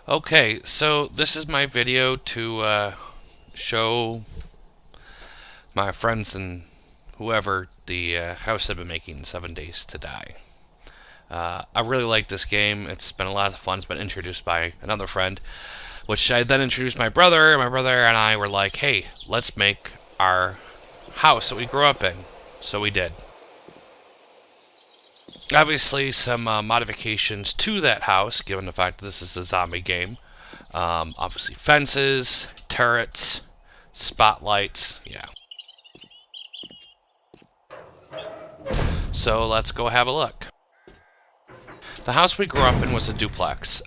Okay, so this is my video to show my friends and whoever the house I've been making 7 Days to Die. I really like this game. It's been a lot of fun. It's been introduced by another friend, which I then introduced my brother. My brother and I were like, hey, let's make our house that we grew up in. So we did. Obviously, some modifications to that house, given the fact that this is a zombie game. Obviously, fences, turrets, spotlights, yeah. So let's go have a look. The house we grew up in was a duplex.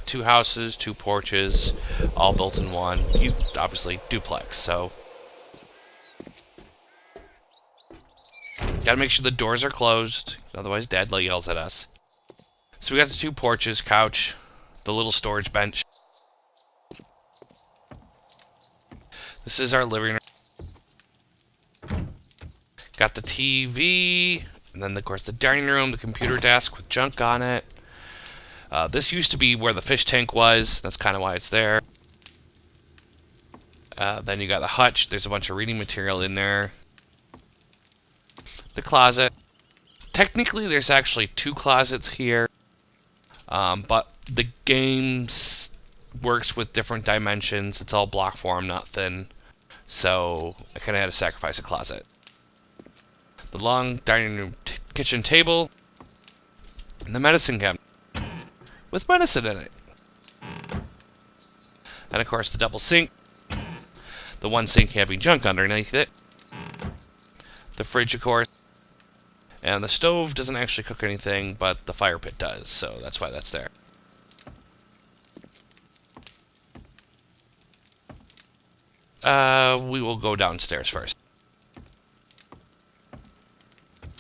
Two houses, two porches, all built in one. Obviously, duplex, so... Gotta make sure the doors are closed, otherwise Dad yells at us. So we got the two porches, couch, the little storage bench. This is our living room. Got the TV, and then of course the dining room, the computer desk with junk on it. This used to be where the fish tank was, that's kind of why it's there. Then you got the hutch, there's a bunch of reading material in there. The closet. Technically there's actually two closets here, but the game works with different dimensions. It's all block form, not thin, so I kind of had to sacrifice a closet. The long dining room kitchen table, and the medicine cabinet with medicine in it. And of course the double sink, the one sink having junk underneath it. The fridge, of course. And the stove doesn't actually cook anything, but the fire pit does, so that's why that's there. We will go downstairs first.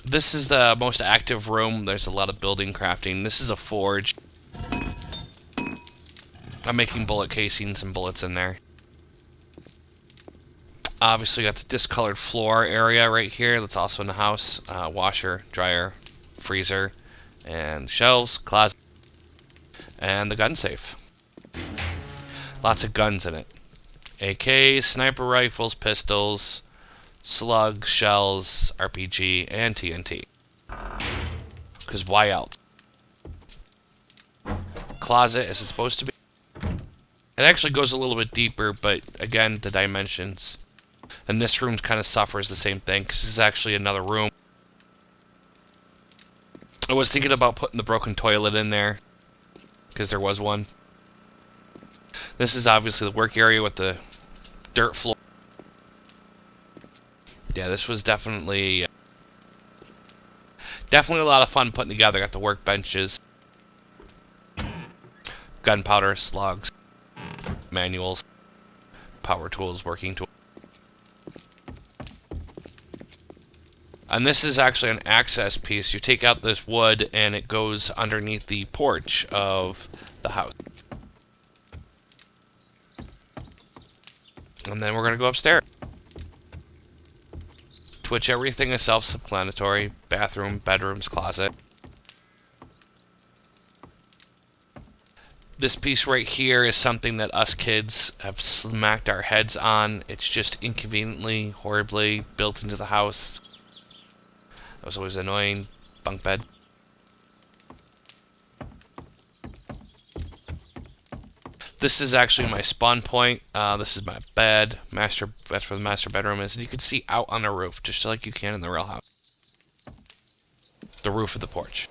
This is the most active room. There's a lot of building crafting. This is a forge. I'm making bullet casings and bullets in there. Obviously got the discolored floor area right here. That's also in the house. Washer, dryer, freezer, and shelves, closet, and the gun safe. Lots of guns in it. AKs, sniper rifles, pistols, slugs, shells, RPG, and TNT. Because why else? Closet as it's supposed to be. It actually goes a little bit deeper, but again, the dimensions. And this room kind of suffers the same thing, because this is actually another room. I was thinking about putting the broken toilet in there, because there was one. This is obviously the work area with the dirt floor. Yeah, this was definitely a lot of fun putting together. Got the workbenches, gunpowder, slugs, manuals, power tools, working tools. And this is actually an access piece. You take out this wood and it goes underneath the porch of the house. And then we're going to go upstairs. To which everything is self-explanatory. Bathroom, bedrooms, closet. This piece right here is something that us kids have smacked our heads on. It's just inconveniently, horribly built into the house. That was always annoying. Bunk bed. This is actually my spawn point. This is my bed. That's where the master bedroom is. And you can see out on the roof, just like you can in the real house. The roof of the porch.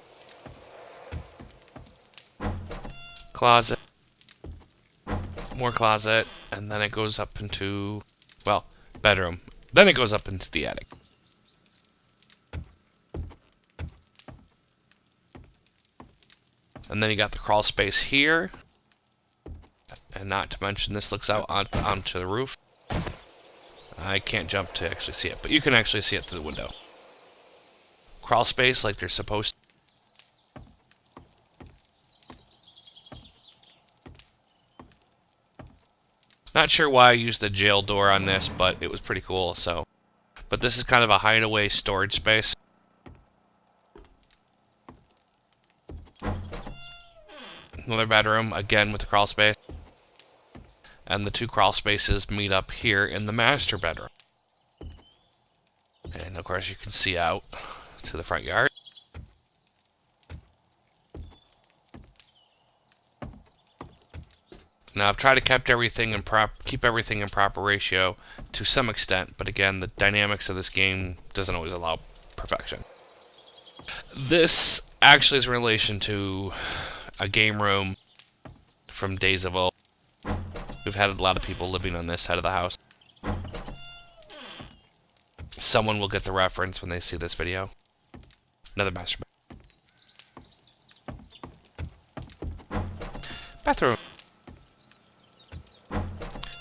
Closet. More closet. And then it goes up into, well, bedroom. Then it goes up into the attic. And then you got the crawl space here. And not to mention this looks out onto the roof. I can't jump to actually see it, but you can actually see it through the window. Crawl space like they're supposed to. Not sure why I used the jail door on this, but it was pretty cool, so. But this is kind of a hideaway storage space. Another bedroom, again with the crawl space. And the two crawl spaces meet up here in the master bedroom. And of course you can see out to the front yard. Now I've tried to keep everything in proper ratio to some extent, but again, the dynamics of this game doesn't always allow perfection. This actually is in relation to a game room from Days of Old. We've had a lot of people living on this side of the house. Someone will get the reference when they see this video. Another master bathroom.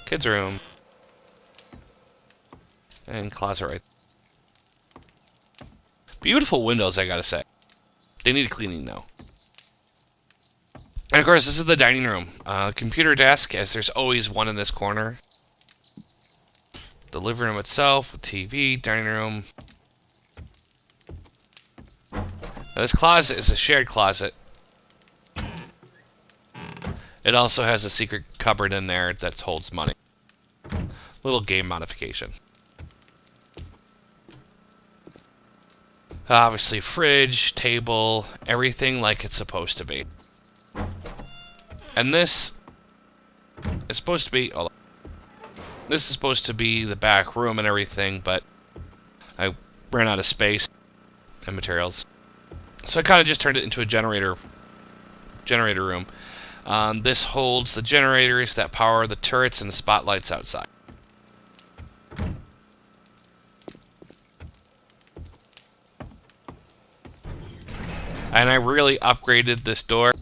Kids' room. And closet right. Beautiful windows, I gotta say. They need cleaning, though. And of course, this is the dining room. Computer desk, as there's always one in this corner. The living room itself, with TV, dining room. Now, this closet is a shared closet. It also has a secret cupboard in there that holds money. Little game modification. Obviously, fridge, table, everything like it's supposed to be. And this is supposed to be... Oh, this is supposed to be the back room and everything, but I ran out of space and materials. So I kind of just turned it into a generator room. This holds the generators that power the turrets and the spotlights outside. And I really upgraded this door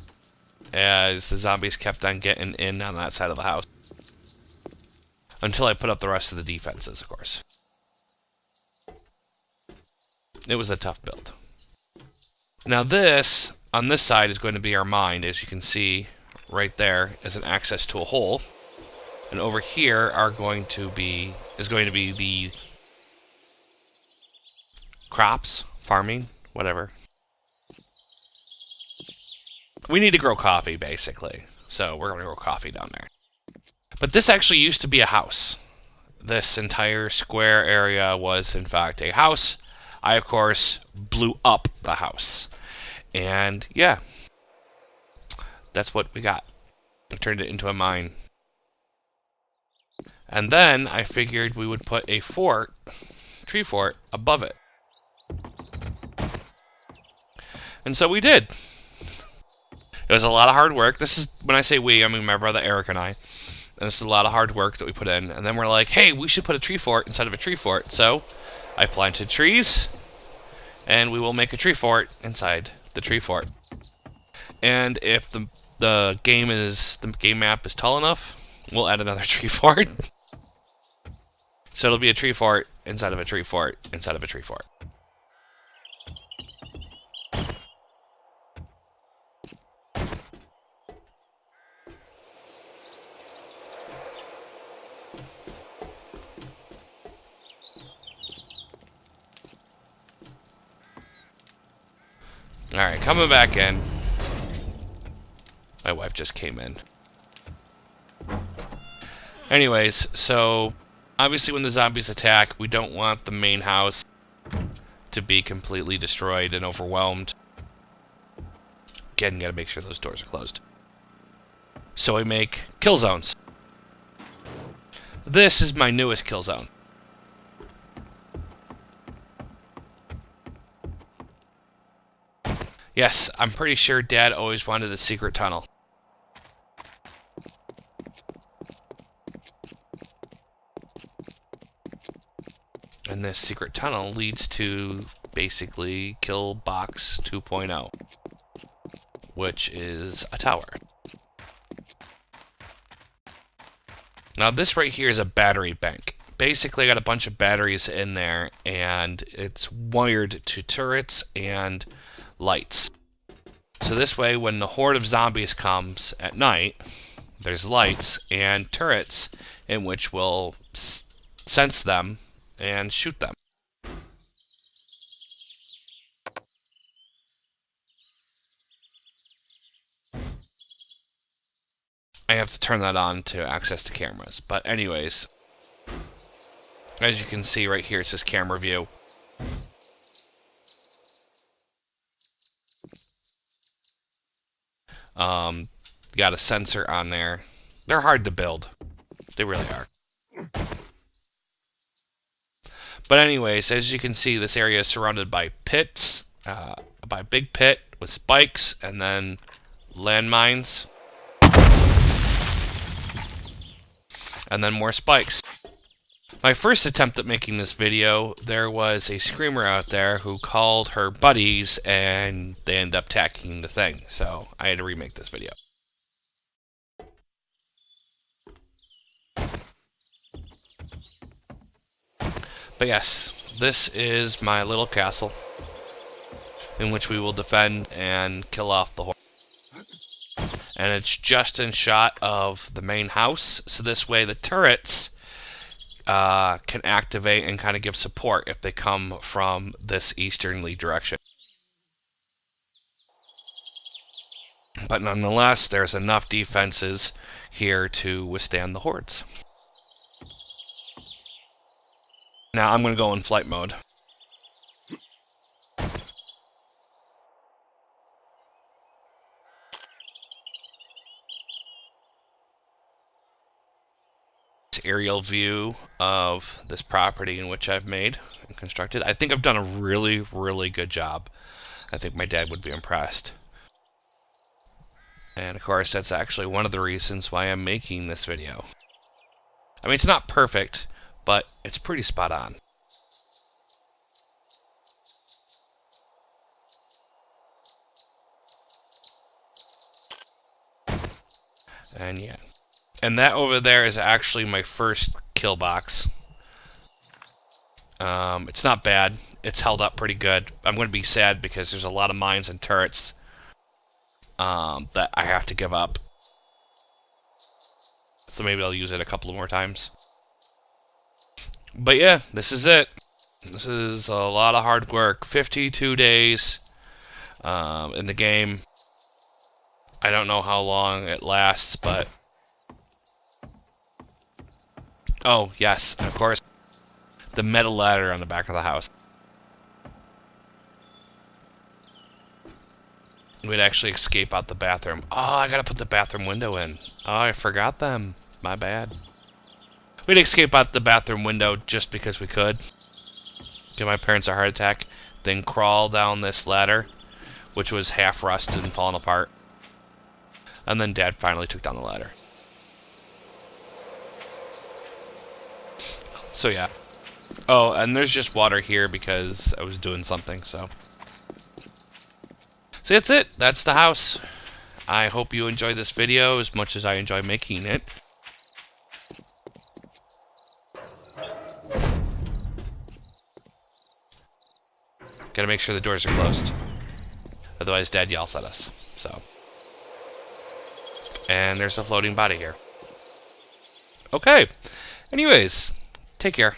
as the zombies kept on getting in on that side of the house. Until I put up the rest of the defenses, of course. It was a tough build. Now this, on this side, is going to be our mine. As you can see, right there is an access to a hole. And over here is going to be the crops, farming, whatever. We need to grow coffee, basically. So we're going to grow coffee down there. But this actually used to be a house. This entire square area was, in fact, a house. I, of course, blew up the house. And, yeah. That's what we got. I turned it into a mine. And then I figured we would put a fort, tree fort, above it. And so we did. It was a lot of hard work. This is, when I say we, I mean my brother Eric and I. And this is a lot of hard work that we put in. And then we're like, hey, we should put a tree fort inside of a tree fort. So I planted trees, and we will make a tree fort inside the tree fort. And if the game map is tall enough, we'll add another tree fort. So it'll be a tree fort inside of a tree fort inside of a tree fort. Alright, coming back in. My wife just came in. Anyways, so obviously when the zombies attack, we don't want the main house to be completely destroyed and overwhelmed. Again, gotta make sure those doors are closed. So we make kill zones. This is my newest kill zone. Yes, I'm pretty sure Dad always wanted a secret tunnel. And this secret tunnel leads to basically Kill Box 2.0, which is a tower. Now this right here is a battery bank. Basically I got a bunch of batteries in there, and it's wired to turrets and lights. So this way, when the horde of zombies comes at night, there's lights and turrets in which will sense them and shoot them. I have to turn that on to access the cameras. But anyways, as you can see right here, it says camera view. Got a sensor on there. They're hard to build. They really are. But anyways, as you can see, this area is surrounded by pits, by a big pit with spikes, and then landmines, and then more spikes. My first attempt at making this video, there was a screamer out there who called her buddies, and they ended up attacking the thing, so I had to remake this video. But yes, this is my little castle in which we will defend and kill off the horde. And it's just in shot of the main house, so this way the turrets can activate and kind of give support if they come from this easternly direction. But nonetheless, there's enough defenses here to withstand the hordes. Now I'm going to go in flight mode. Aerial view of this property in which I've made and constructed. I think I've done a really, really good job. I think my dad would be impressed. And of course, that's actually one of the reasons why I'm making this video. I mean, it's not perfect, but it's pretty spot on. And yeah. And that over there is actually my first kill box. It's not bad. It's held up pretty good. I'm going to be sad because there's a lot of mines and turrets that I have to give up. So maybe I'll use it a couple more times. But yeah, this is it. This is a lot of hard work. 52 days in the game. I don't know how long it lasts, but... Oh, yes, and of course, the metal ladder on the back of the house. We'd actually escape out the bathroom. Oh, I gotta put the bathroom window in. Oh, I forgot them. My bad. We'd escape out the bathroom window just because we could. Give my parents a heart attack. Then crawl down this ladder, which was half rusted and falling apart. And then Dad finally took down the ladder. So yeah. Oh, and there's just water here because I was doing something, so. So that's it. That's the house. I hope you enjoyed this video as much as I enjoy making it. Gotta make sure the doors are closed. Otherwise, Dad yells at us, so. And there's a floating body here. Okay. Anyways, take care.